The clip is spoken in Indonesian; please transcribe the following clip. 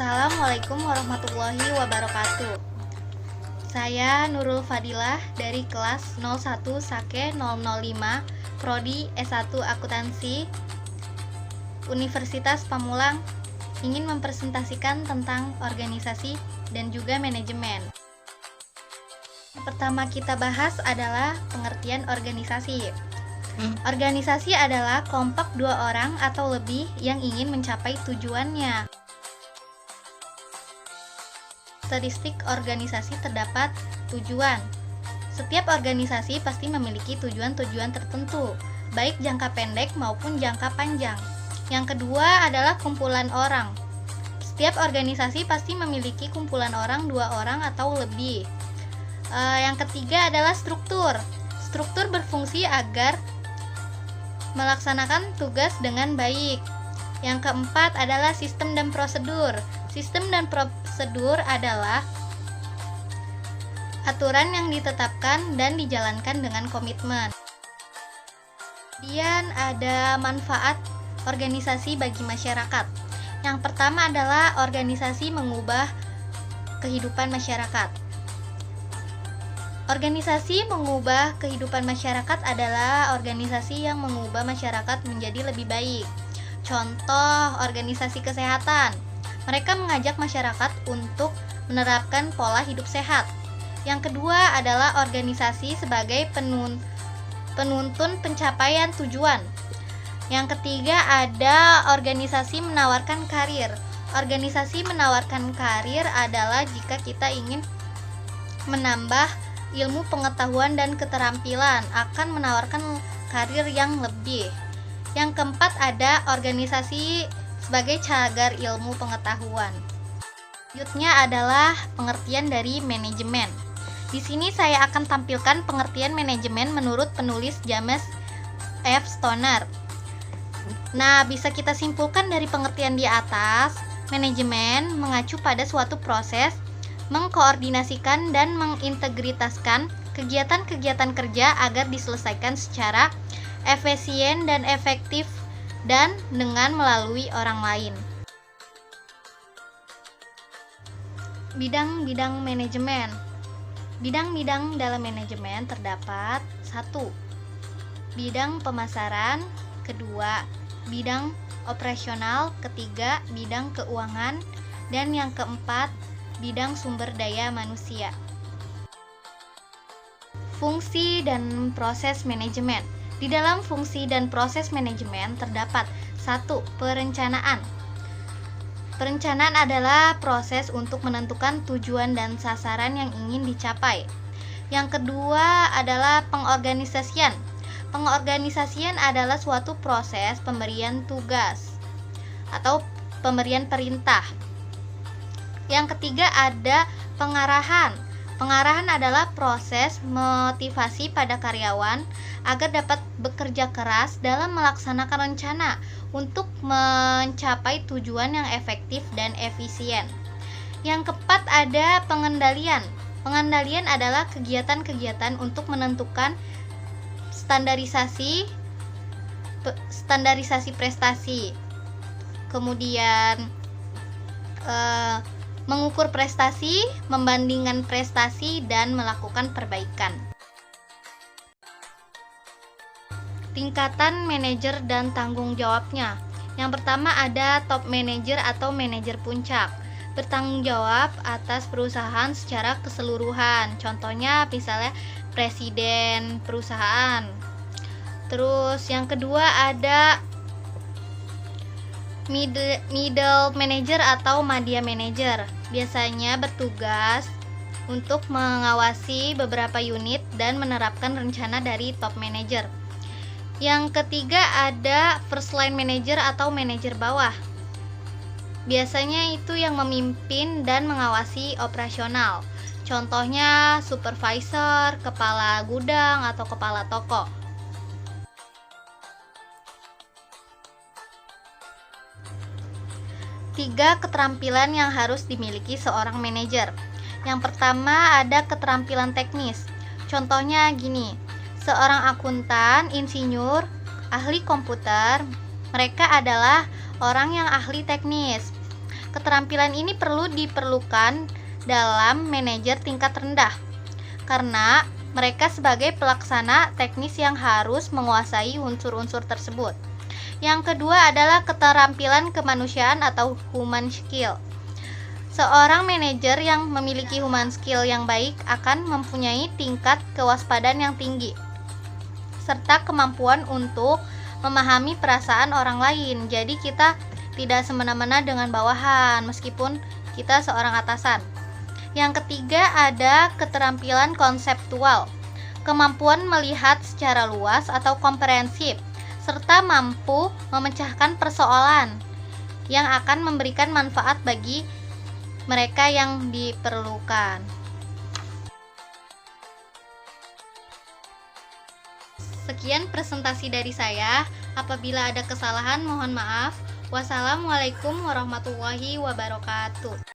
Assalamualaikum warahmatullahi wabarakatuh. Saya Nurul Fadilah dari kelas 01 Sake 005 Prodi S1 Akuntansi Universitas Pamulang ingin mempresentasikan tentang organisasi dan juga manajemen. Yang pertama kita bahas adalah pengertian organisasi. Organisasi adalah kelompok dua orang atau lebih yang ingin mencapai tujuannya. Karakteristik organisasi terdapat tujuan. Setiap organisasi pasti memiliki tujuan-tujuan tertentu, baik jangka pendek maupun jangka panjang. Yang kedua adalah kumpulan orang. Setiap organisasi pasti memiliki kumpulan orang, dua orang atau lebih. Yang ketiga adalah struktur. Struktur berfungsi agar melaksanakan tugas dengan baik. Yang keempat adalah sistem dan prosedur. Sistem dan prosedur adalah aturan yang ditetapkan dan dijalankan dengan komitmen. Kemudian ada manfaat organisasi bagi masyarakat. Yang pertama adalah organisasi mengubah kehidupan masyarakat. Organisasi mengubah kehidupan masyarakat adalah organisasi yang mengubah masyarakat menjadi lebih baik. Contoh, organisasi kesehatan. Mereka mengajak masyarakat untuk menerapkan pola hidup sehat. Yang kedua adalah organisasi sebagai penuntun pencapaian tujuan. Yang ketiga ada organisasi menawarkan karir. Organisasi menawarkan karir adalah jika kita ingin menambah ilmu pengetahuan dan keterampilan, akan menawarkan karir yang lebih. Yang keempat ada organisasi sebagai cagar ilmu pengetahuan. Selanjutnya adalah pengertian dari manajemen. Di sini saya akan tampilkan pengertian manajemen menurut penulis James F. Stoner. Nah, bisa kita simpulkan dari pengertian di atas, manajemen mengacu pada suatu proses mengkoordinasikan dan mengintegritaskan kegiatan-kegiatan kerja agar diselesaikan secara efisien dan efektif dan dengan melalui orang lain. Bidang-bidang manajemen. Bidang-bidang dalam manajemen terdapat 1. Bidang pemasaran, kedua, bidang operasional, ketiga, bidang keuangan, dan yang keempat, bidang sumber daya manusia. Fungsi dan proses manajemen. Di dalam fungsi dan proses manajemen terdapat 1. Perencanaan. Perencanaan adalah proses untuk menentukan tujuan dan sasaran yang ingin dicapai. Yang kedua adalah pengorganisasian. Pengorganisasian adalah suatu proses pemberian tugas atau pemberian perintah. Yang ketiga ada pengarahan. Pengarahan adalah proses motivasi pada karyawan agar dapat bekerja keras dalam melaksanakan rencana untuk mencapai tujuan yang efektif dan efisien. Yang keempat ada pengendalian. Pengendalian adalah kegiatan-kegiatan untuk menentukan standarisasi prestasi. Kemudian mengukur prestasi, membandingkan prestasi, dan melakukan perbaikan. Tingkatan manajer dan tanggung jawabnya. Yang pertama ada top manager atau manajer puncak. Bertanggung jawab atas perusahaan secara keseluruhan. Contohnya misalnya presiden perusahaan. Terus yang kedua ada middle manager atau media manager. Biasanya bertugas untuk mengawasi beberapa unit dan menerapkan rencana dari top manager. Yang ketiga ada first line manager atau manajer bawah. Biasanya itu yang memimpin dan mengawasi operasional. Contohnya supervisor, kepala gudang, atau kepala toko. Tiga keterampilan yang harus dimiliki seorang manajer. Yang pertama ada keterampilan teknis. Contohnya gini, seorang akuntan, insinyur, ahli komputer, mereka adalah orang yang ahli teknis. Keterampilan ini diperlukan dalam manajer tingkat rendah, karena mereka sebagai pelaksana teknis yang harus menguasai unsur-unsur tersebut. Yang kedua adalah keterampilan kemanusiaan atau human skill. Seorang manajer yang memiliki human skill yang baik akan mempunyai tingkat kewaspadaan yang tinggi, serta kemampuan untuk memahami perasaan orang lain. Jadi kita tidak semena-mena dengan bawahan meskipun kita seorang atasan. Yang ketiga ada keterampilan konseptual. Kemampuan melihat secara luas atau komprehensif, serta mampu memecahkan persoalan yang akan memberikan manfaat bagi mereka yang diperlukan. Sekian presentasi dari saya. Apabila ada kesalahan, mohon maaf. Wassalamualaikum warahmatullahi wabarakatuh.